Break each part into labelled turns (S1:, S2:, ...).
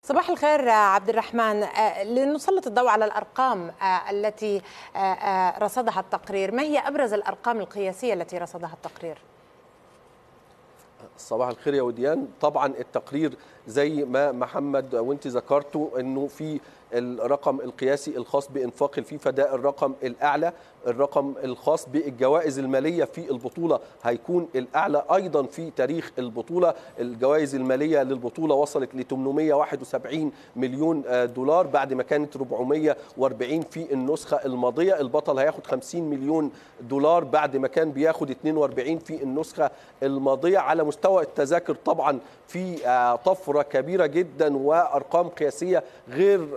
S1: صباح الخير عبد الرحمن. لنسلط الضوء على الأرقام التي رصدها التقرير، ما هي أبرز الأرقام القياسية التي رصدها التقرير؟
S2: صباح الخير يا وديان. طبعا التقرير زي ما محمد وانت ذكرتوا انه في الرقم القياسي الخاص بإنفاق الفيفا، ده الرقم الأعلى. الرقم الخاص بالجوائز المالية في البطولة هيكون الأعلى أيضا في تاريخ البطولة. الجوائز المالية للبطولة وصلت ل 871 مليون دولار بعد ما كانت 440 في النسخة الماضية. البطل هياخد 50 مليون دولار بعد ما كان بياخد 42 في النسخة الماضية. على مستوى التذاكر طبعا في طفرة كبيرة جدا وأرقام قياسية غير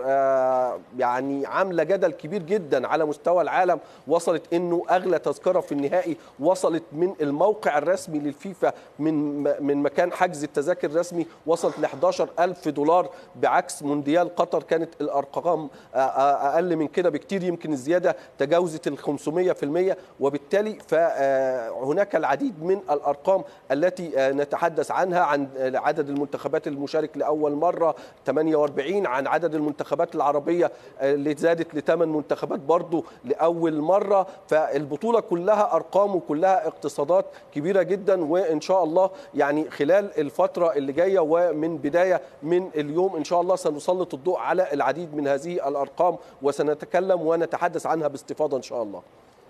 S2: يعني عاملة جدل كبير جدا على مستوى العالم. وصلت انه اغلى تذكرة في النهائي وصلت من الموقع الرسمي للفيفا من مكان حجز التذاكر الرسمي وصلت ل 11,000 دولار، بعكس مونديال قطر كانت الارقام اقل من كده بكتير، يمكن الزيادة تجاوزت ال 500%. وبالتالي فهناك العديد من الارقام التي نتحدث عنها، عن عدد المنتخبات المشارك لاول مرة 48، عن عدد المنتخبات العربية اللي زادت ل8 منتخبات برضو لأول مرة. فالبطولة كلها أرقام وكلها اقتصادات كبيرة جدا، وإن شاء الله يعني خلال الفترة اللي جاية ومن بداية من اليوم إن شاء الله سنسلط الضوء على العديد من هذه الأرقام وسنتكلم ونتحدث عنها باستفاضة إن شاء الله.